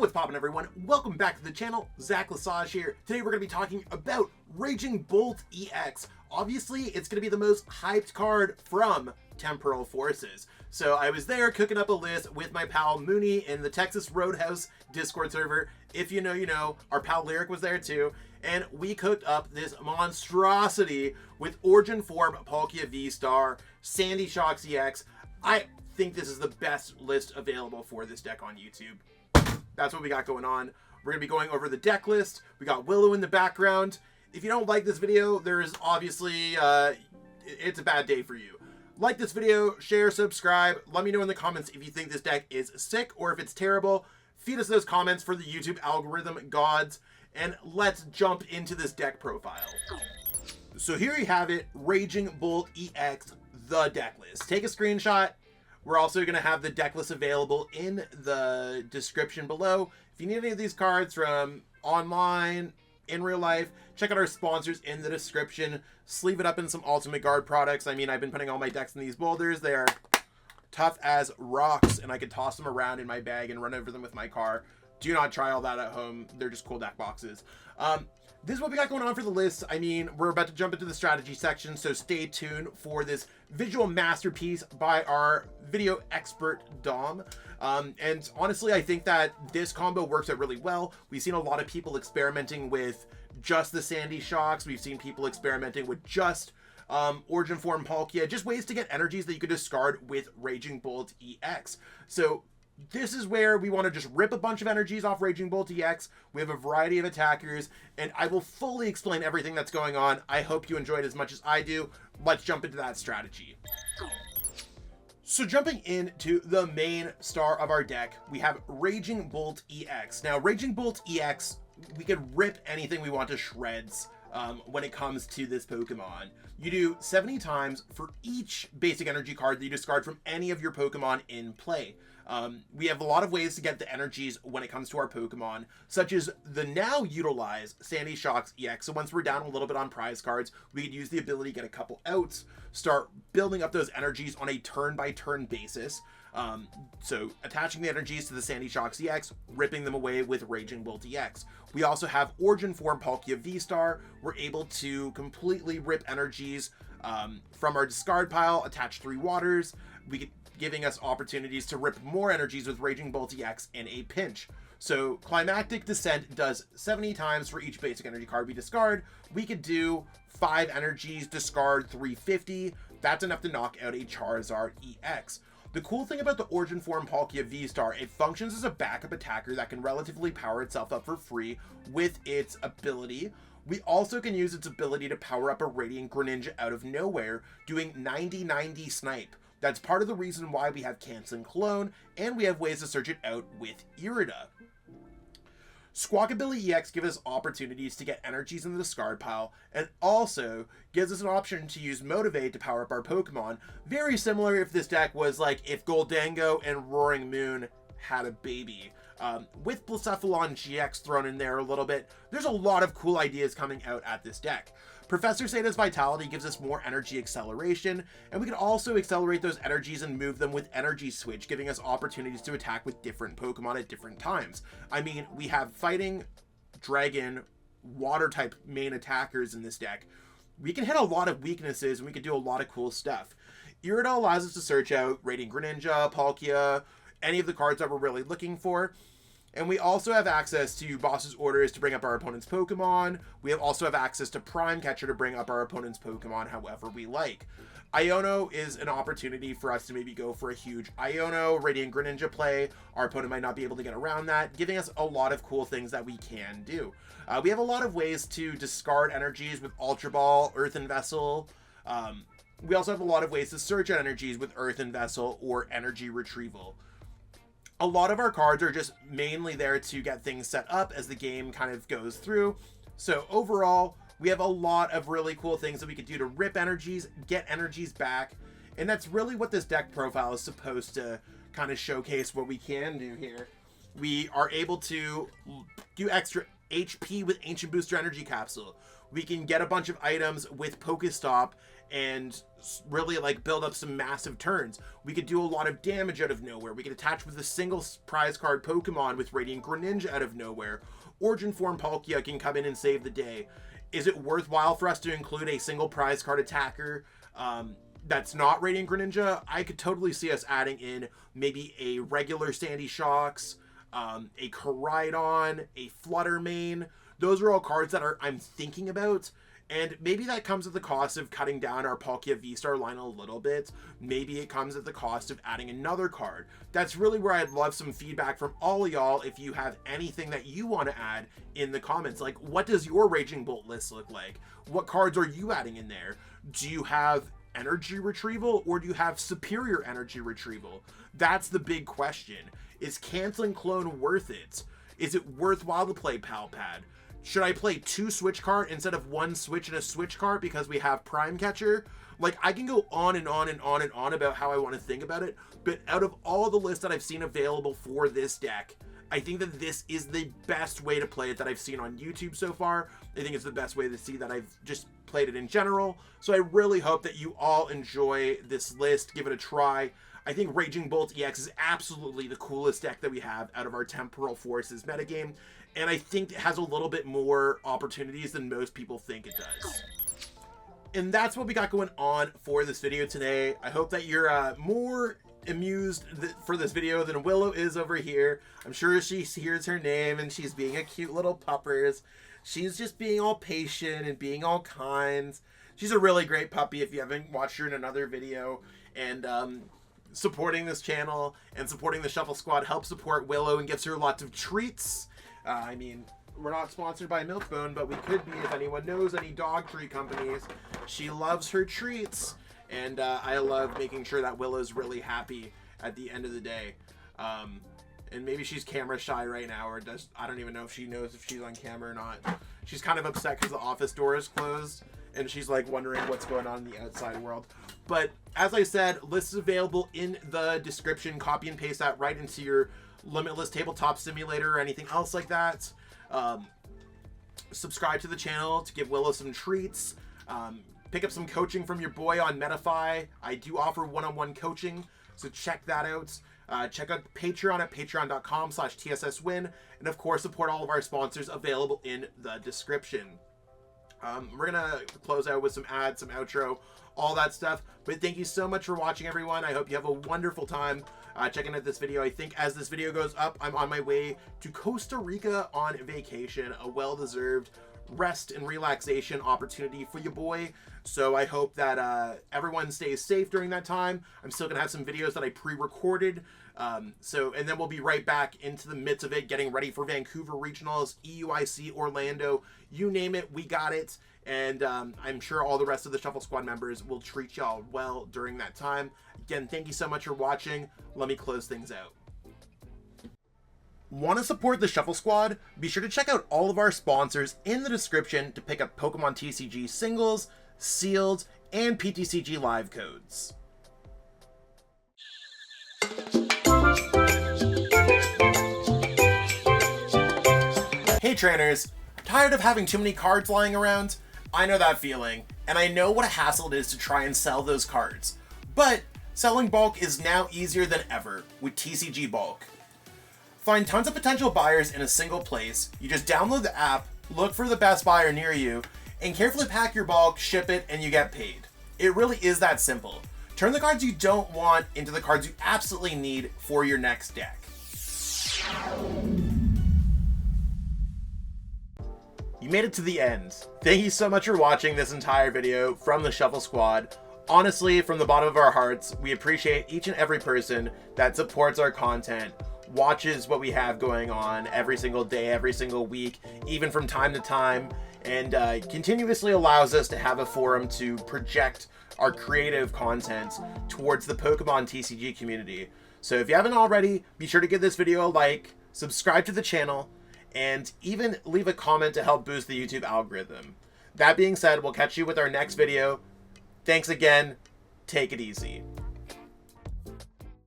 what's poppin', everyone? Welcome back to the channel. Zach Lesage here. Today we're going to be talking about Raging Bolt EX. Obviously, it's going to be the most hyped card from Temporal Forces. So I was there cooking up a list with my pal Mooney in the Texas Roadhouse Discord server. If you know, you know. Our pal Lyric was there too. And we cooked up this monstrosity with Origin Form, Palkia VSTAR, Sandy Shocks EX. I think this is the best list available for this deck on YouTube. That's what we got going on. We're going to be going over the deck list. We got Willow in the background. If you don't like this video, there is obviously, it's a bad day for you. Like this video, share, subscribe. Let me know in the comments if you think this deck is sick or if it's terrible. Feed us those comments for the YouTube algorithm gods. And let's jump into this deck profile. So here you have it, Raging Bolt EX, the deck list. Take a screenshot. We're also going to have the deck list available in the description below. If you need any of these cards from online, in real life, check out our sponsors in the description. Sleeve it up in some Ultimate Guard products. I mean, I've been putting all my decks in these boulders. They are tough as rocks, and I can toss them around in my bag and run over them with my car. Do not try all that at home. They're just cool deck boxes. This is what we got going on for the list. I mean, we're about to jump into the strategy section, so stay tuned for this visual masterpiece by our video expert, Dom. And honestly, I think that this combo works out really well. We've seen a lot of people experimenting with just the Sandy Shocks. We've seen people experimenting with just Origin Form Palkia, just ways to get energies that you could discard with Raging Bolt EX. So this is where we want to just rip a bunch of energies off Raging Bolt EX. We have a variety of attackers, and I will fully explain everything that's going on. I hope you enjoyed as much as I do. Let's jump into that strategy. So jumping into the main star of our deck, we have Raging Bolt EX. Now, Raging Bolt EX, we could rip anything we want to shreds when it comes to this Pokemon. You do 70 times for each basic energy card that you discard from any of your Pokemon in play. We have a lot of ways to get the energies when it comes to our Pokemon, such as the now utilized Sandy Shocks EX. So once we're down a little bit on prize cards, we could use the ability to get a couple outs, start building up those energies on a turn-by-turn basis. So attaching the energies to the Sandy Shocks EX, ripping them away with Raging Bolt EX. We also have Origin Form Palkia VSTAR. We're able to completely rip energies from our discard pile, attach 3 waters. We could giving us opportunities to rip more energies with Raging Bolt EX in a pinch. So Climactic Descent does 70 times for each basic energy card we discard. We could do 5 energies, discard 350. That's enough to knock out a Charizard EX. The cool thing about the Origin Form Palkia VSTAR, it functions as a backup attacker that can relatively power itself up for free with its ability. We also can use its ability to power up a Radiant Greninja out of nowhere, doing 90-90 snipe. That's part of the reason why we have Canceling Cologne, and we have ways to search it out with Irida. Squawkabilly EX gives us opportunities to get energies in the discard pile, and also gives us an option to use Motivate to power up our Pokemon. Very similar if this deck was like if Goldango and Roaring Moon had a baby. With Blacephalon GX thrown in there a little bit, there's a lot of cool ideas coming out at this deck. Professor Sada's Vitality gives us more energy acceleration, and we can also accelerate those energies and move them with Energy Switch, giving us opportunities to attack with different Pokemon at different times. I mean, we have Fighting, Dragon, Water-type main attackers in this deck. We can hit a lot of weaknesses, and we can do a lot of cool stuff. Irida allows us to search out Radiant Greninja, Palkia, any of the cards that we're really looking for. And we also have access to Boss's Orders to bring up our opponent's Pokemon. We also have access to Prime Catcher to bring up our opponent's Pokemon however we like. Iono is an opportunity for us to maybe go for a huge Iono Radiant Greninja play. Our opponent might not be able to get around that, giving us a lot of cool things that we can do. We have a lot of ways to discard energies with Ultra Ball, Earthen Vessel. We also have a lot of ways to search out energies with Earthen Vessel or Energy Retrieval. A lot of our cards are just mainly there to get things set up as the game kind of goes through. So overall, we have a lot of really cool things that we could do to rip energies, get energies back. And that's really what this deck profile is supposed to kind of showcase what we can do here. We are able to do extra HP with Ancient Booster Energy Capsule. We can get a bunch of items with PokéStop and really like build up some massive turns. We could do a lot of damage out of nowhere. We could attach with a single prize card Pokemon with Radiant Greninja out of nowhere. Origin Form Palkia can come in and save the day. Is it worthwhile for us to include a single prize card attacker that's not Radiant Greninja? I could totally see us adding in maybe a regular Sandy Shocks, a Koraidon, a Fluttermane. Those are all cards that I'm thinking about. And maybe that comes at the cost of cutting down our Palkia VSTAR line a little bit. Maybe it comes at the cost of adding another card. That's really where I'd love some feedback from all of y'all if you have anything that you want to add in the comments. Like, what does your Raging Bolt list look like? What cards are you adding in there? Do you have Energy Retrieval or do you have Superior Energy Retrieval? That's the big question. Is Canceling Cologne worth it? Is it worthwhile to play Pal Pad? Should I play 2 Switch Cart instead of 1 Switch and a Switch Cart because we have Prime Catcher? Like, I can go on and on and on and on about how I want to think about it, but out of all the lists that I've seen available for this deck, I think that this is the best way to play it that I've seen on YouTube so far. I think it's the best way to see that I've just played it in general. So I really hope that you all enjoy this list. Give it a try. I think Raging Bolt EX is absolutely the coolest deck that we have out of our Temporal Forces metagame. And I think it has a little bit more opportunities than most people think it does. And that's what we got going on for this video today. I hope that you're more amused for this video than Willow is over here. I'm sure she hears her name and she's being a cute little puppers. She's just being all patient and being all kind. She's a really great puppy if you haven't watched her in another video. And supporting this channel and supporting the Shuffle Squad helps support Willow and gives her lots of treats. I mean, we're not sponsored by Milkbone, but we could be if anyone knows any dog treat companies. She loves her treats, and I love making sure that Willow's really happy at the end of the day. And maybe she's camera shy right now, or I don't even know if she knows if she's on camera or not. She's kind of upset because the office door is closed, and she's like wondering what's going on in the outside world. But as I said, list is available in the description. Copy and paste that right into your Limitless Tabletop Simulator or anything else like that. Subscribe to the channel to give Willow some treats. Pick up some coaching from your boy on Metafy. I do offer one-on-one coaching, so check that out. Check out Patreon at patreon.com/TSSWin. And of course, support all of our sponsors available in the description. We're gonna close out with some ads, some outro, all that stuff. But thank you so much for watching, everyone. I hope you have a wonderful time checking out this video. I think as this video goes up, I'm on my way to Costa Rica on vacation, a well-deserved rest and relaxation opportunity for your boy. So I hope that everyone stays safe during that time. I'm still gonna have some videos that I pre-recorded. And then we'll be right back into the midst of it, getting ready for Vancouver Regionals, EUIC, Orlando, you name it, we got it. And I'm sure all the rest of the Shuffle Squad members will treat y'all well during that time. Again, thank you so much for watching. Let me close things out. Want to support the Shuffle Squad? Be sure to check out all of our sponsors in the description to pick up Pokemon TCG singles, sealed, and PTCG live codes. Hey trainers, tired of having too many cards lying around? I know that feeling, and I know what a hassle it is to try and sell those cards. But selling bulk is now easier than ever with TCG Bulk. Find tons of potential buyers in a single place. You just download the app, look for the best buyer near you, and carefully pack your bulk, ship it, and you get paid. It really is that simple. Turn the cards you don't want into the cards you absolutely need for your next deck. You made it to the end. Thank you so much for watching this entire video from the Shuffle Squad. Honestly, from the bottom of our hearts, we appreciate each and every person that supports our content, watches what we have going on every single day, every single week, even from time to time, and continuously allows us to have a forum to project our creative content towards the Pokemon TCG community. So if you haven't already, be sure to give this video a like, subscribe to the channel, and even leave a comment to help boost the YouTube algorithm. That being said, we'll catch you with our next video. Thanks again. Take it easy.